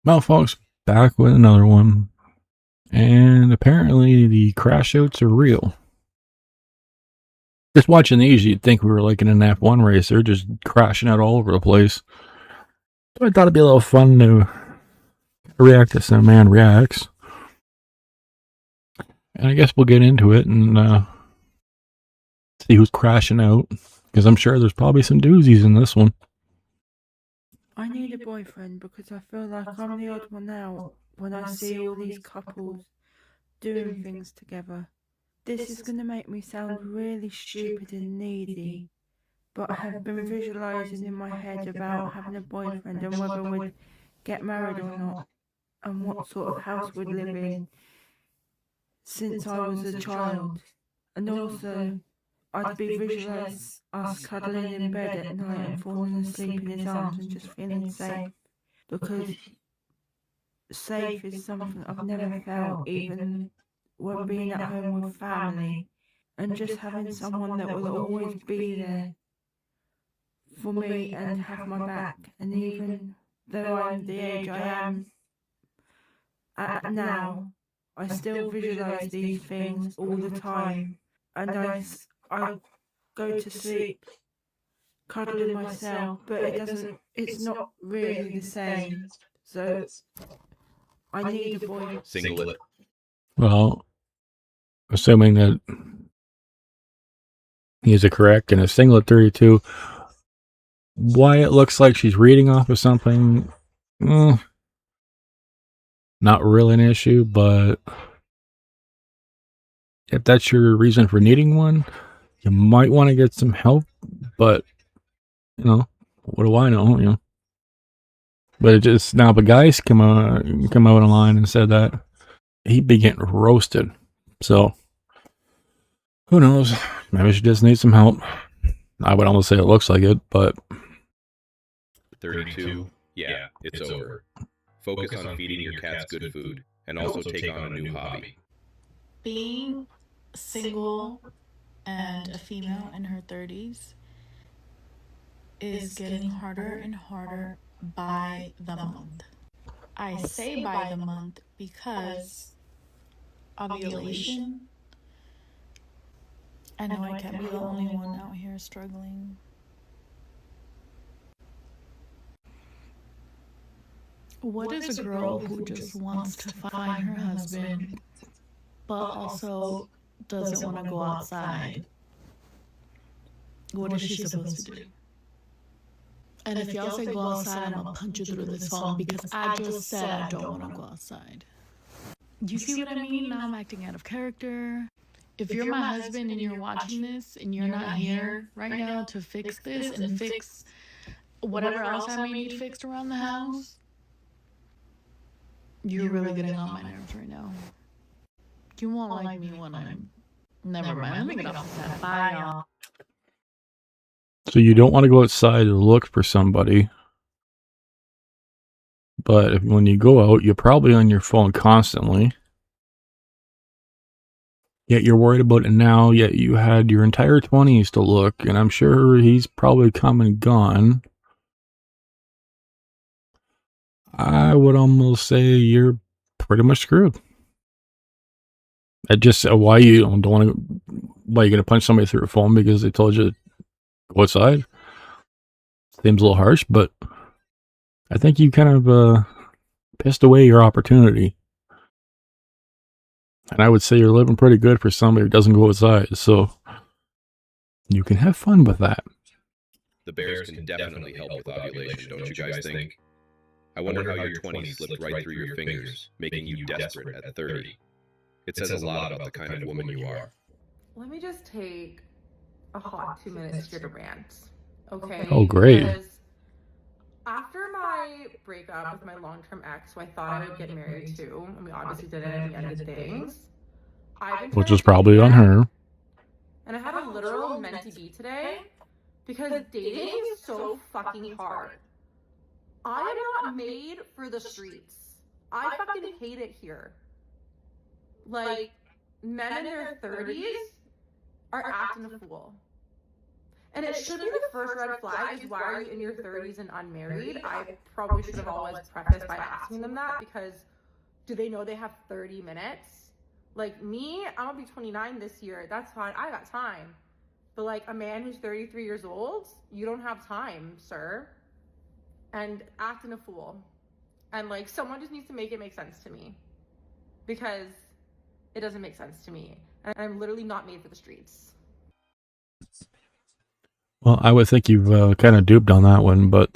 Well, folks, back with another one. And apparently the crash outs are real. Just watching these, you'd think we were like in an F1 race. They're just crashing out all over the place. So I thought it'd be a little fun to react to some man reacts. And I guess we'll get into it and see who's crashing out. Because I'm sure there's probably some doozies in this one. I need a boyfriend because I feel like I'm the odd one out when I see all these couples doing things together. This is going to make me sound really stupid and needy, but I have been visualising in my head about having a boyfriend and whether we'd get married or not, and what sort of house we'd live in since I was a child. And also, I'd be visualising us cuddling in bed at night and falling asleep in his arms and just feeling safe. Because safe is something I've never felt, even when being at home with family, and just having someone that will always be there for me and have my back. And even though I'm the age I am at now, I still visualize these things all the time, and I go to sleep cuddling myself, but it's not really the same. So I need a boy. Singlet. Well, assuming that he's a correct and a singlet 32, why it looks like she's reading off of something, not really an issue, but if that's your reason for needing one, you might want to get some help. But what do I know? But it just now, but guys come out online and said that he'd be getting roasted. So who knows? Maybe she just needs some help. I would almost say it looks like it, but 32. Yeah, it's over. Focus on feeding your cats good food and also take on a new hobby. Being single and a female in her 30s is getting harder and harder by the month. I say by the month because ovulation. I know I can't be the only one out here struggling. What is a girl who just wants to find her husband, but also doesn't want to go outside? What is she supposed to do? And if y'all say go outside, I'm gonna punch you through this phone because I just said I don't want to go outside. You see what I mean? Now I'm acting out of character. If you're my husband and you're watching this and you're not here right now to fix this and fix whatever else I may need fixed around the house, you're really getting on my nerves right now. You won't like me when I'm... Never mind. Let me get off that. Bye, y'all. So you don't want to go outside to look for somebody, but when you go out, you're probably on your phone constantly. Yet you're worried about it now, yet you had your entire 20s to look, and I'm sure he's probably come and gone. I would almost say you're pretty much screwed. I just why you don't want to. Why you gonna punch somebody through a phone because they told you to go outside? Seems a little harsh, but I think you kind of pissed away your opportunity. And I would say you're living pretty good for somebody who doesn't go outside, so you can have fun with that. The bears can definitely help with ovulation, don't you guys think? I wonder how your 20s slipped right through your fingers, making you desperate at 30. It says a lot about the kind of woman you are. Let me just take a hot 2 minutes here to rant, okay? Oh, great. Because after my breakup with my long-term ex, who I thought I would get married to, and we obviously didn't, and we ended things, Which was probably on her. And I had a literal mentee today because dating is so fucking hard. I am not made for the streets. I fucking hate it here. Like, men in their 30s are acting a fool. And it should be the first red flag is why are you in your 30s and unmarried? I probably should have always prefaced by asking them that, because do they know they have 30 minutes? Like me, I'm gonna be 29 this year. That's fine. I got time. But like a man who's 33 years old, you don't have time, sir. And acting a fool. And like someone just needs to make it make sense to me, because it doesn't make sense to me. And I'm literally not made for the streets. Well, I would think you've kind of duped on that one, but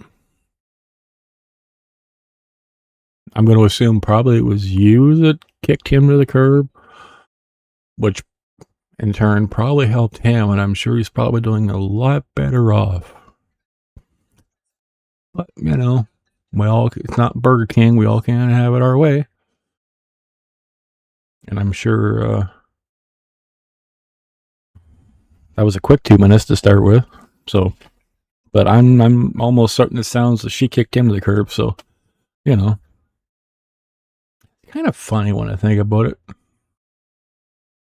I'm going to assume probably it was you that kicked him to the curb, which in turn probably helped him, and I'm sure he's probably doing a lot better off. But, you know, it's not Burger King. We all can't have it our way. And I'm sure that was a quick 2 minutes to start with. So, but I'm almost certain it sounds that she kicked him to the curb. So, you know, kind of funny when I think about it.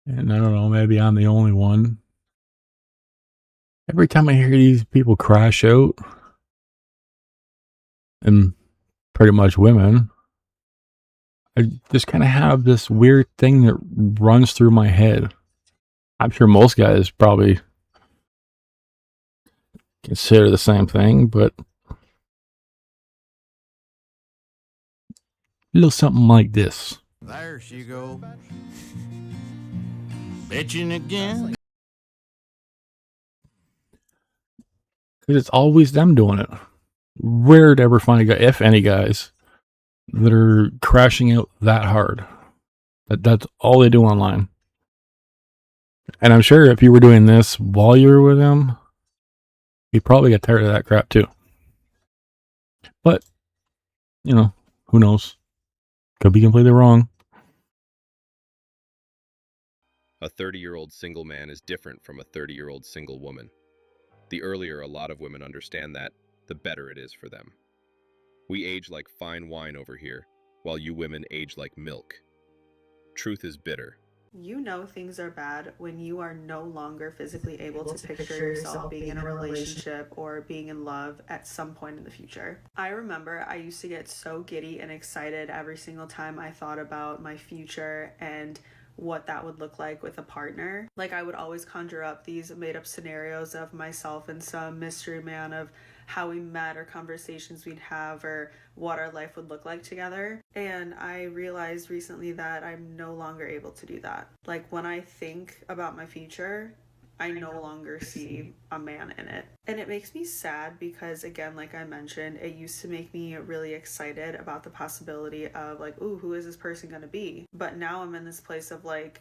And I don't know, maybe I'm the only one. Every time I hear these people crash out, and pretty much women, I just kind of have this weird thing that runs through my head. I'm sure most guys probably consider the same thing, but a little something like this. There she goes. Bitching again. Because it's always them doing it. Rare to ever find a guy, if any guys, that are crashing out that hard. That's all they do online. And I'm sure if you were doing this while you were with him, you probably get tired of that crap too. But, you know, who knows? Could be completely wrong. A 30-year-old single man is different from a 30-year-old single woman. The earlier a lot of women understand that, the better it is for them. We age like fine wine over here, while you women age like milk. Truth is bitter. You know things are bad when you are no longer physically able to picture yourself being in a relationship or being in love at some point in the future. I remember I used to get so giddy and excited every single time I thought about my future and what that would look like with a partner. Like I would always conjure up these made up scenarios of myself and some mystery man of how we met or conversations we'd have or what our life would look like together. And I realized recently that I'm no longer able to do that. Like when I think about my future, I no longer see a man in it. And it makes me sad because, again, like I mentioned, it used to make me really excited about the possibility of like, ooh, who is this person going to be? But now I'm in this place of like,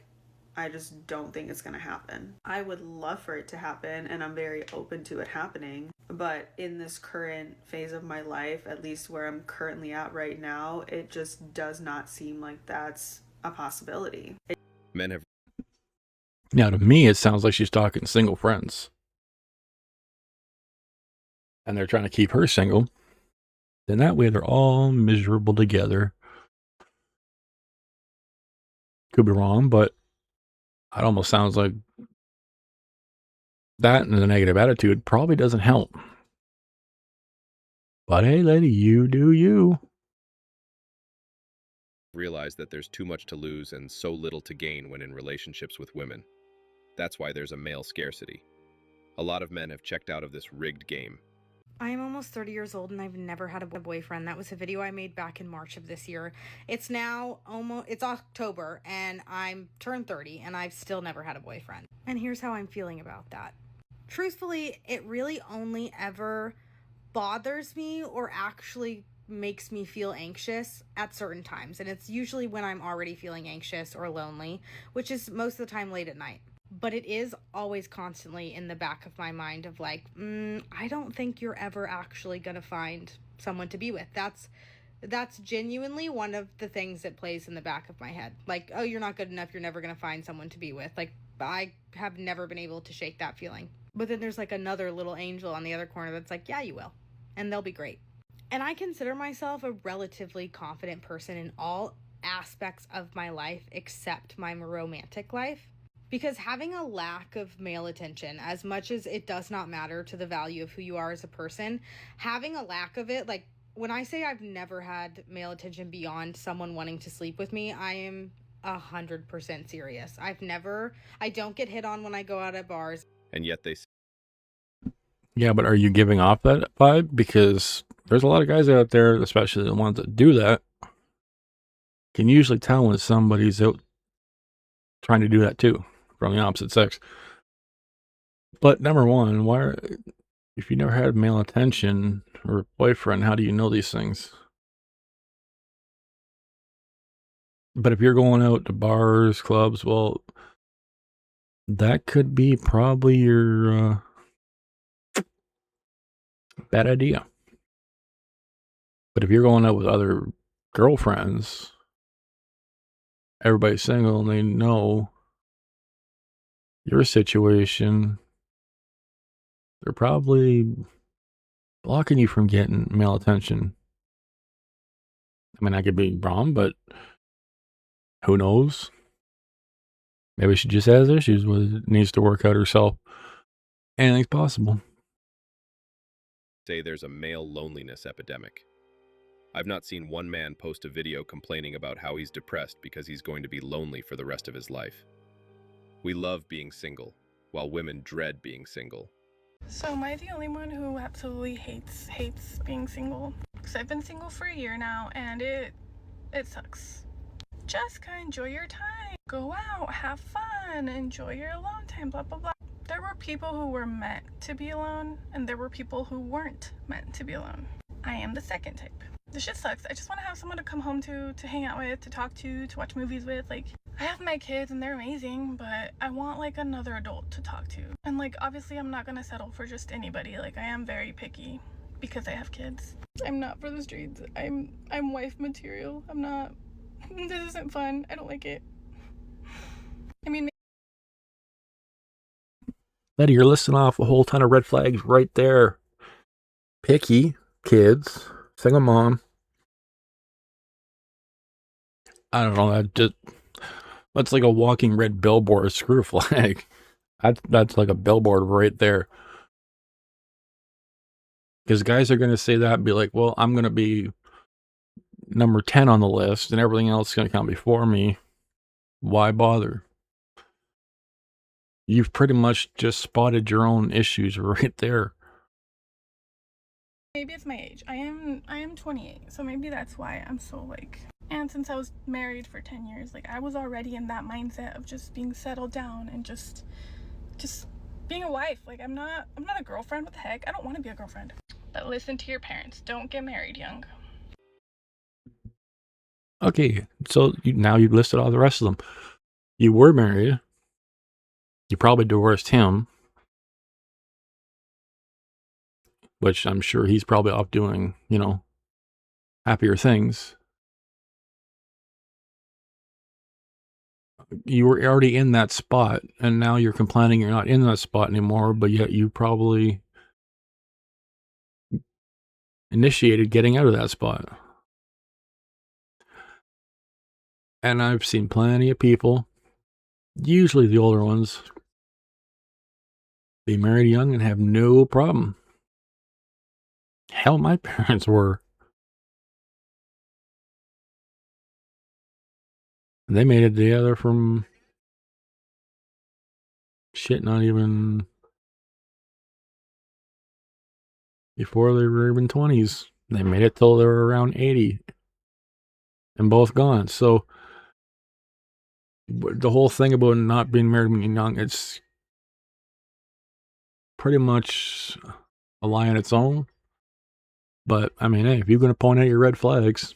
I just don't think it's going to happen. I would love for it to happen and I'm very open to it happening. But in this current phase of my life, at least where I'm currently at right now, it just does not seem like that's a possibility. Men have Now, to me, it sounds like she's talking single friends. And they're trying to keep her single. Then that way they're all miserable together. Could be wrong, but it almost sounds like that and the negative attitude probably doesn't help. But hey, lady, you do you. realized that there's too much to lose and so little to gain when in relationships with women. That's why there's a male scarcity. A lot of men have checked out of this rigged game. I am almost 30 years old and I've never had a boyfriend. That was a video I made back in March of this year. It's now it's October and I'm turned 30 and I've still never had a boyfriend. And here's how I'm feeling about that. Truthfully, it really only ever bothers me or actually makes me feel anxious at certain times. And it's usually when I'm already feeling anxious or lonely, which is most of the time late at night. But it is always constantly in the back of my mind of like, I don't think you're ever actually going to find someone to be with. That's genuinely one of the things that plays in the back of my head. Like, oh, you're not good enough. You're never going to find someone to be with. Like, I have never been able to shake that feeling. But then there's like another little angel on the other corner that's like, yeah, you will. And they'll be great. And I consider myself a relatively confident person in all aspects of my life except my romantic life. Because having a lack of male attention, as much as it does not matter to the value of who you are as a person, having a lack of it, like when I say I've never had male attention beyond someone wanting to sleep with me, I am 100% serious. I don't get hit on when I go out at bars. And yet they Yeah, but are you giving off that vibe? Because there's a lot of guys out there, especially the ones that do that, can usually tell when somebody's out trying to do that too, from the opposite sex. But number one, if you never had male attention or a boyfriend, how do you know these things? But if you're going out to bars, clubs, well, that could be probably your bad idea. But if you're going out with other girlfriends, everybody's single and they know your situation, they're probably blocking you from getting male attention. I mean, I could be wrong, but who knows? Maybe she just has issues with needs to work out herself. Anything's possible. say there's a male loneliness epidemic. I've not seen one man post a video complaining about how he's depressed because he's going to be lonely for the rest of his life. We love being single, while women dread being single. So am I the only one who absolutely hates being single? Because I've been single for a year now and it sucks. Jessica, enjoy your time. Go out, have fun, enjoy your alone time, blah, blah, blah. There were people who were meant to be alone and there were people who weren't meant to be alone. I am the second type. This shit sucks. I just want to have someone to come home to hang out with, to talk to watch movies with. Like, I have my kids and they're amazing, but I want like another adult to talk to. And like, obviously I'm not gonna settle for just anybody. Like, I am very picky because I have kids. I'm not for the streets. I'm wife material. I'm not. This isn't fun. I don't like it. I mean, Letty, you're listing off a whole ton of red flags right there. Picky, kids, single mom. I don't know. That's like a walking red billboard. Screw a flag. That's like a billboard right there. Because guys are going to say that and be like, well, I'm going to be number 10 on the list and everything else is going to come before me. Why bother? You've pretty much just spotted your own issues right there. maybe it's my age. I am 28, so maybe that's why I'm so like. And since I was married for 10 years, like I was already in that mindset of just being settled down and just being a wife. Like I'm not a girlfriend. What the heck? I don't want to be a girlfriend. But listen to your parents. Don't get married young. Okay, so now you've listed all the rest of them. You were married. You probably divorced him, which I'm sure he's probably off doing, happier things. You were already in that spot, and now you're complaining you're not in that spot anymore, but yet you probably initiated getting out of that spot. And I've seen plenty of people, usually the older ones, be married young and have no problem. Hell, my parents were. They made it together from not even before they were even 20s. They made it till they were around 80 and both gone. So the whole thing about not being married when you're young, it's pretty much a lie on its own. But I mean, hey, if you're going to point out your red flags,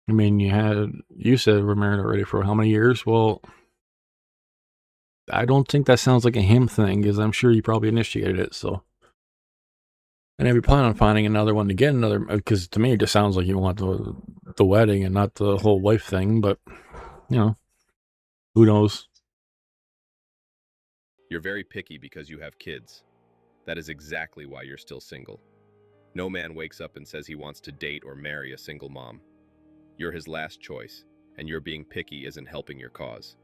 I mean, you said we're married already for how many years? Well, I don't think that sounds like a him thing, because I'm sure you probably initiated it. So, and if you plan on finding another one to get another, because to me it just sounds like you want the wedding and not the whole wife thing. But who knows? You're very picky because you have kids. That is exactly why you're still single. No man wakes up and says he wants to date or marry a single mom. You're his last choice, and your being picky isn't helping your cause.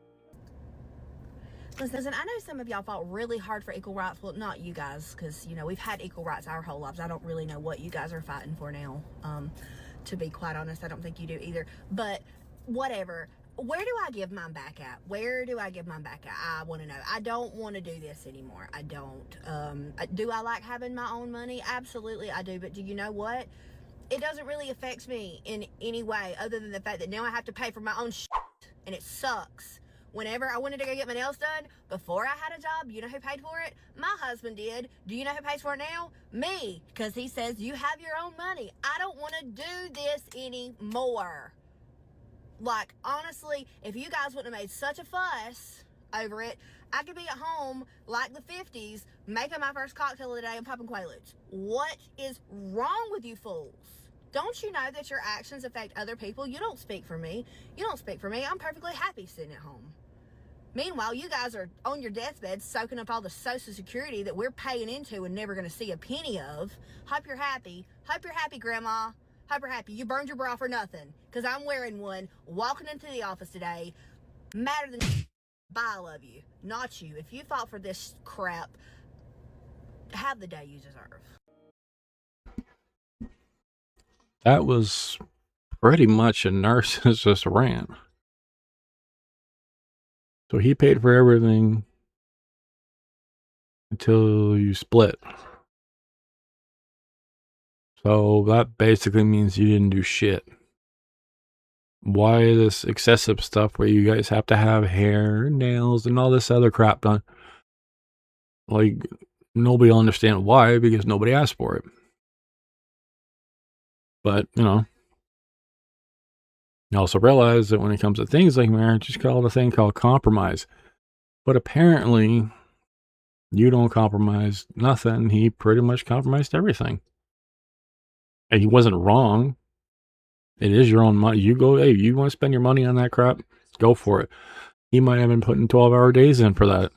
Listen, I know some of y'all fought really hard for equal rights. Well, not you guys, because, you know, we've had equal rights our whole lives. I don't really know what you guys are fighting for now. To be quite honest, I don't think you do either. But whatever. Where do I give mine back at? Where do I give mine back at? I want to know. I don't want to do this anymore. I don't. Do I like having my own money? Absolutely, I do. But do you know what? It doesn't really affect me in any way other than the fact that now I have to pay for my own shit, and it sucks. Whenever I wanted to go get my nails done, before I had a job, you know who paid for it? My husband did. Do you know who pays for it now? Me. Because he says, you have your own money. I don't want to do this anymore. Like, honestly, if you guys wouldn't have made such a fuss over it, I could be at home like the 50s, making my first cocktail of the day and popping Quaaludes. What is wrong with you fools? Don't you know that your actions affect other people? You don't speak for me. You don't speak for me. I'm perfectly happy sitting at home. Meanwhile, you guys are on your deathbed soaking up all the Social Security that we're paying into and never going to see a penny of. Hope you're happy. Hope you're happy, Grandma. Hope you're happy. You burned your bra for nothing. Because I'm wearing one, walking into the office today. Madder than I love you. Not you. If you fought for this crap, have the day you deserve. That was pretty much a narcissist rant. So he paid for everything until you split. So that basically means you didn't do shit. Why this excessive stuff where you guys have to have hair, nails, and all this other crap done? Like, nobody will understand why, because nobody asked for it. But, you know, you also realize that when it comes to things like marriage, it's called a thing called compromise. But apparently, you don't compromise nothing. He pretty much compromised everything. And he wasn't wrong. It is your own money. You go, hey, you want to spend your money on that crap? Go for it. He might have been putting 12-hour days in for that.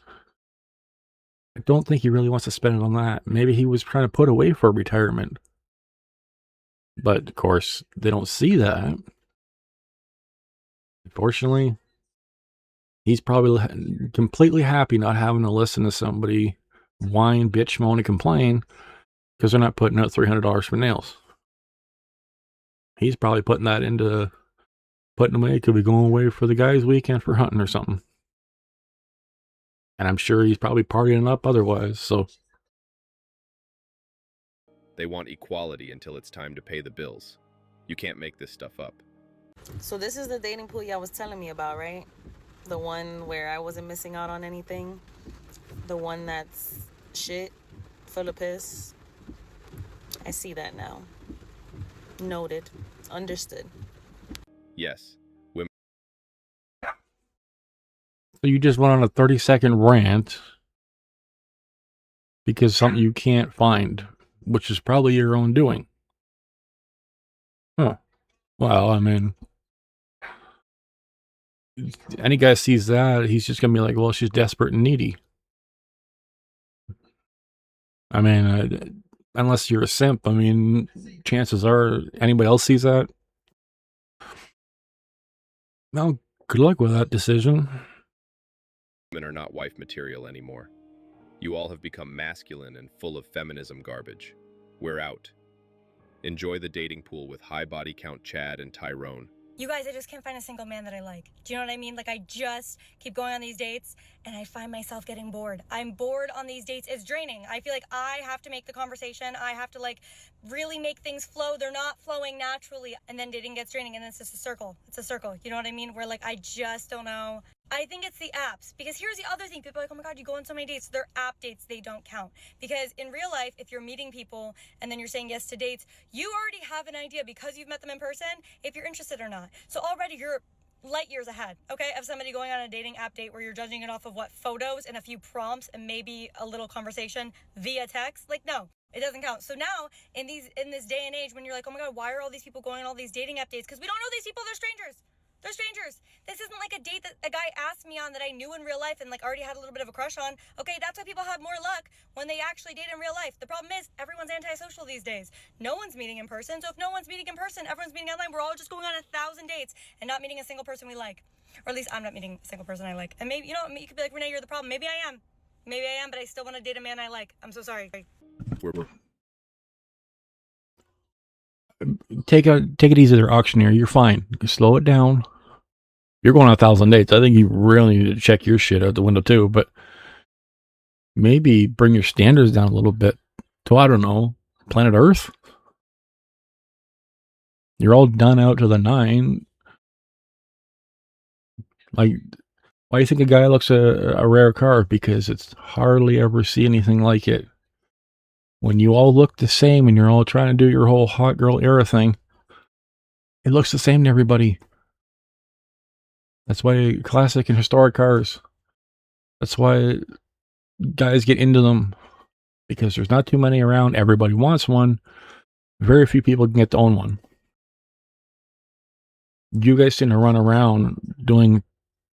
I don't think he really wants to spend it on that. Maybe he was trying to put away for retirement. But, of course, they don't see that. Unfortunately, he's probably completely happy not having to listen to somebody whine, bitch, moan, and complain because they're not putting out $300 for nails. He's probably putting that into putting away. Could be going away for the guys' weekend for hunting or something. And I'm sure he's probably partying up otherwise, so. They want equality until it's time to pay the bills. You can't make this stuff up. So this is the dating pool y'all was telling me about, right? The one where I wasn't missing out on anything? The one that's shit, full of piss? I see that now. Noted. Understood. Yes. Women. So you just went on a 30-second rant because something you can't find, which is probably your own doing. Huh. Well, I mean, any guy sees that, he's just going to be like, well, she's desperate and needy. I mean, unless you're a simp, I mean, chances are anybody else sees that. Well, good luck with that decision. Women are not wife material anymore. You all have become masculine and full of feminism garbage. We're out. Enjoy the dating pool with high body count Chad and Tyrone. You guys, I just can't find a single man that I like. Do you know what I mean? Like, I just keep going on these dates, and I find myself getting bored. I'm bored on these dates. It's draining. I feel like I have to make the conversation. I have to, like, really make things flow. They're not flowing naturally. And then dating gets draining, and then it's just a circle. It's a circle. You know what I mean? Where, like, I just don't know. I think it's the apps. Because here's the other thing. People are like, oh my God, you go on so many dates. They're app dates. They don't count. Because in real life, if you're meeting people and then you're saying yes to dates, you already have an idea because you've met them in person if you're interested or not. So already you're light years ahead, okay, of somebody going on a dating app date where you're judging it off of what photos and a few prompts and maybe a little conversation via text. Like, no, it doesn't count. So now in this day and age when you're like, oh my God, why are all these people going on all these dating app dates? Because we don't know these people, they're strangers. They're strangers. This isn't like a date that a guy asked me on that I knew in real life and like already had a little bit of a crush on. Okay, that's why people have more luck when they actually date in real life. The problem is everyone's antisocial these days. No one's meeting in person. So if no one's meeting in person, everyone's meeting online. We're all just going on 1,000 dates and not meeting a single person we like. Or at least I'm not meeting a single person I like. And maybe, you know, you could be like, Renee, you're the problem. Maybe I am. Maybe I am, but I still want to date a man I like. I'm so sorry. Take it easy there, auctioneer. You're fine. Slow it down. You're going on 1,000 dates. I think you really need to check your shit out the window too, but maybe bring your standards down a little bit to, I don't know, planet Earth. You're all done out to the 9. Like, why do you think a guy looks at a rare car? Because it's hardly ever see anything like it. When you all look the same and you're all trying to do your whole hot girl era thing, it looks the same to everybody. That's why classic and historic cars, that's why guys get into them, because there's not too many around. Everybody wants one. Very few people can get to own one. You guys seem to run around doing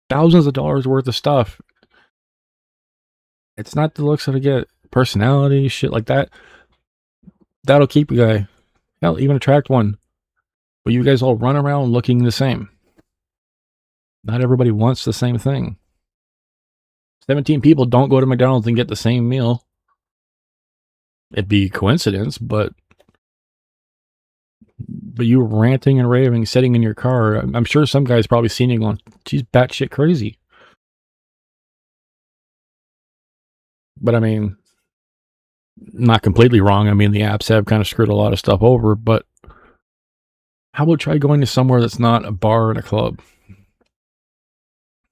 thousands of dollars worth of stuff. It's not the looks that I get. Personality, shit like that. That'll keep a guy. Hell, even attract one. But you guys all run around looking the same. Not everybody wants the same thing. 17 people don't go to McDonald's and get the same meal. It'd be a coincidence, but you ranting and raving, sitting in your car. I'm sure some guy's probably seen you going, she's batshit crazy. But I mean, not completely wrong. I mean, the apps have kind of screwed a lot of stuff over, but how about try going to somewhere that's not a bar and a club?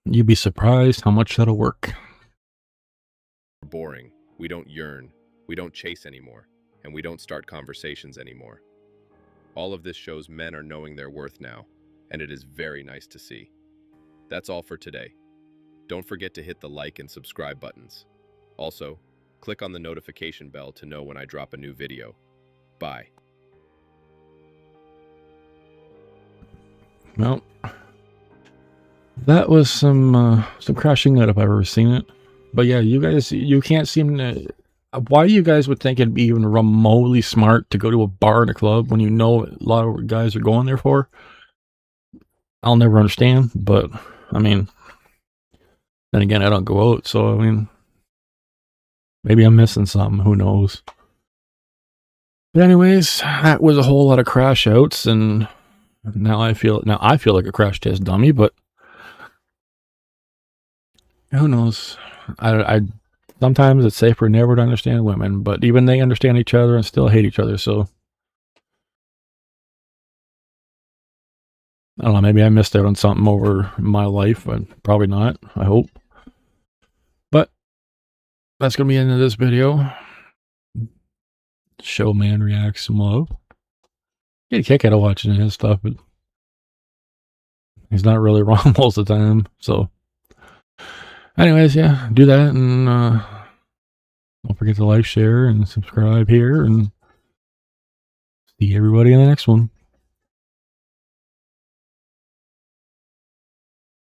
You'd be surprised how much that'll work. Boring. We don't yearn. We don't chase anymore. And we don't start conversations anymore. All of this shows men are knowing their worth now, and it is very nice to see. That's all for today. Don't forget to hit the like and subscribe buttons. Also, click on the notification bell to know when I drop a new video. Bye. Well, that was some crashing out if I've ever seen it. But yeah, you guys, you can't seem to... Why you guys would think it'd be even remotely smart to go to a bar and a club when you know a lot of guys are going there for? I'll never understand, but, I mean... Then again, I don't go out, so, I mean... Maybe I'm missing something, who knows. But anyways, that was a whole lot of crash outs, and now I feel like a crash test dummy, but who knows? I sometimes it's safer never to understand women, but even they understand each other and still hate each other, so I don't know, maybe I missed out on something over my life, but probably not, I hope. But that's going to be the end of this video. Showman reacts some love. Get a kick out of watching his stuff, but he's not really wrong most of the time. So, anyways, yeah, do that, and don't forget to like, share, and subscribe here, and see everybody in the next one.